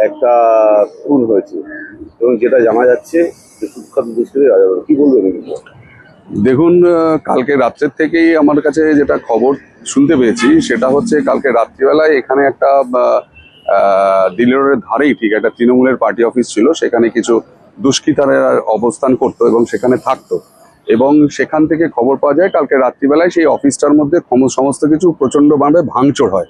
একটা খুন হয়েছে এবং যেটা জানা যাচ্ছে যে কুখ্যাত দুষ্কৃতী রাজা বড়। কি বলবেন এই বিষয়ে? দেখুন, কালকে রাত্রের থেকেই আমার কাছে যেটা খবর শুনতে পেয়েছি সেটা হচ্ছে কালকে রাত্রিবেলায় এখানে একটা দিল্লি রোডের ধারেই ঠিক একটা তৃণমূলের পার্টি অফিস ছিল, সেখানে কিছু দুষ্কৃতীরা অবস্থান করতো এবং সেখানে থাকতো। এবং সেখান থেকে খবর পাওয়া যায় কালকে রাত্রিবেলায় সেই অফিসটার মধ্যে সমস্ত কিছু প্রচন্ডভাবে ভাঙচুর হয়।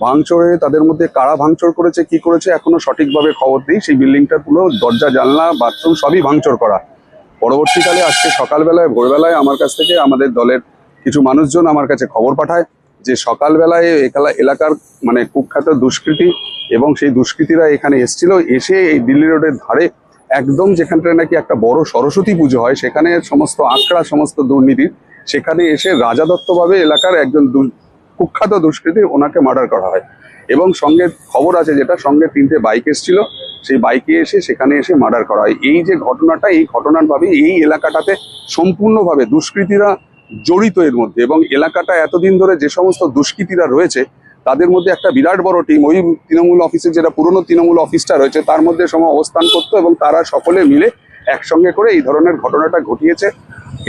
ভাঙচুরে তাদের মধ্যে কারা ভাঙচুর করেছে, কি করেছে এখনো সঠিকভাবে খবর নেই। সেই বিল্ডিংটা পুরো দরজা, জানলা, বাথরুম সবই ভাঙচুর করা। পরবর্তীকালে আজকে সকালবেলায় ভোরবেলায় আমার কাছ থেকে আমাদের দলের কিছু মানুষজন আমার কাছে খবর পাঠায় যে সকালবেলায় এলাকার মানে কুখ্যাত দুষ্কৃতী এবং সেই দুষ্কৃতীরা এখানে এসেছিল, এসে এই দিল্লি রোডের ধারে একদম যেখানটায় নাকি একটা বড় সরস্বতী পুজো হয়, সেখানে সমস্ত আখড়া, সমস্ত দুর্নীতির, সেখানে এসে রাজাদত্তভাবে এলাকার একজন কুখ্যাত দুষ্কৃতী ওনাকে মার্ডার করা হয়। এবং সঙ্গে খবর আছে যেটা সঙ্গে 3টে বাইক এসেছিল, সেই বাইকে এসে সেখানে এসে মার্ডার করা হয়। এই যে ঘটনাটা, এই ঘটনার ভাবে এই এলাকাটাতে সম্পূর্ণভাবে দুষ্কৃতীরা জড়িত এর মধ্যে। এবং এলাকাটা এতদিন ধরে যে সমস্ত দুষ্কৃতীরা রয়েছে তাদের মধ্যে একটা বিরাট বড় টিম ওই তৃণমূল অফিসে, যেটা পুরনো তৃণমূল অফিসটা রয়েছে তার মধ্যে অবস্থান করতো এবং তারা সকলে মিলে একসঙ্গে করে এই ধরনের ঘটনাটা ঘটিয়েছে।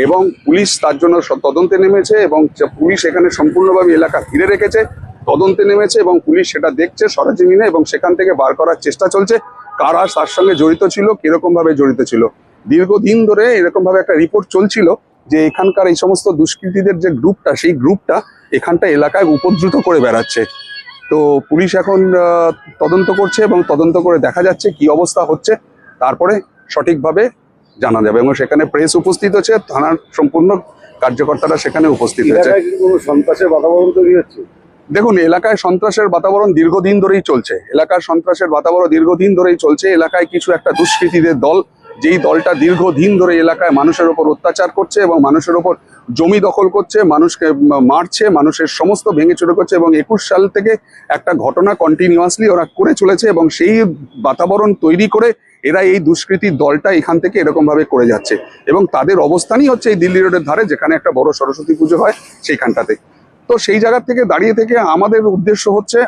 এবং পুলিশ তার জন্য তদন্তে নেমেছে এবং পুলিশ এখানে সম্পূর্ণভাবে এলাকা ঘিরে রেখেছে, তদন্তে নেমেছে এবং পুলিশ সেটা দেখছে সরেজমিনে এবং সেখান থেকে বার করার চেষ্টা চলছে কারা তার সঙ্গে জড়িত ছিল, কিরকম ভাবে জড়িত ছিল। দীর্ঘদিন ধরে এরকম ভাবে একটা রিপোর্ট চলছিল যে এখানকার এই সমস্ত দুষ্কৃতীদের যে গ্রুপটা, সেই গ্রুপটা এখানটা এলাকায় উপদ্রুত করে বেড়াচ্ছে। তো পুলিশ এখন তদন্ত করছে এবং তদন্ত করে দেখা যাচ্ছে কি অবস্থা হচ্ছে, তারপরে সঠিকভাবে জানা যাবে। এবং সেখানে প্রেস উপস্থিত হচ্ছে, থানার সম্পূর্ণ কার্যকর্তারা সেখানে উপস্থিত হয়েছে। সন্ত্রাসের বাতাবরণ তৈরি হচ্ছে। দেখুন, এলাকায় সন্ত্রাসের বাতাবরণ দীর্ঘদিন ধরেই চলছে, এলাকার সন্ত্রাসের বাতাবরণ দীর্ঘদিন ধরেই চলছে। এলাকায় কিছু একটা দুষ্কৃতীদের দল, যেই দলটা দীর্ঘদিন ধরে এলাকায় মানুষের ওপর অত্যাচার করছে এবং মানুষের ওপর জমি দখল করছে, মানুষকে মারছে, মানুষের সমস্ত ভেঙেচুরে করছে। এবং 21 সাল থেকে একটা ঘটনা কন্টিনিউয়াসলি ওরা করে চলেছে এবং সেই বাতাবরণ তৈরি করে এরা এই দুষ্কৃতীর দলটা এখান থেকে এরকম ভাবে করে যাচ্ছে। এবং তাদের অবস্থানই হচ্ছে এই দিল্লি রোডের ধারে, যেখানে একটা বড় সরস্বতী পুজো হয় সেইখানটাতে। তো সেই জায়গা থেকে দাঁড়িয়ে থেকে আমাদের উদ্দেশ্য হচ্ছে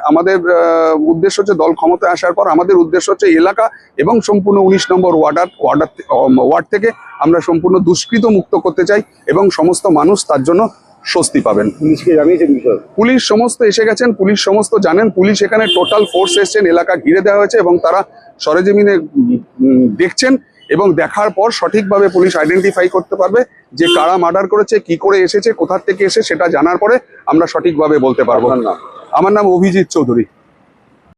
দল ক্ষমতায় আসার পর আমাদের উদ্দেশ্য হচ্ছে এলাকা এবং সম্পূর্ণ 19 নম্বর ওয়ার্ড থেকে আমরা সম্পূর্ণ দুষ্কৃত মুক্ত করতে চাই এবং সমস্ত মানুষ তার জন্য স্বস্তি পাবেন। পুলিশকে জানিয়েছেন বিষয়? পুলিশ সমস্ত এসে গেছেন, পুলিশ সমস্ত জানেন, পুলিশ এখানে টোটাল ফোর্স এসছেন, এলাকা ঘিরে দেওয়া হয়েছে এবং তারা সরেজমিনে দেখছেন এবং দেখার পর সঠিকভাবে পুলিশ আইডেন্টিফাই করতে পারবে যে কারা মার্ডার করেছে, কি করে এসেছে, কোথা থেকে এসে, সেটা জানার পরে আমরা সঠিকভাবে বলতে পারবো। আপনার নাম? আমার নাম অভিজিৎ চৌধুরী।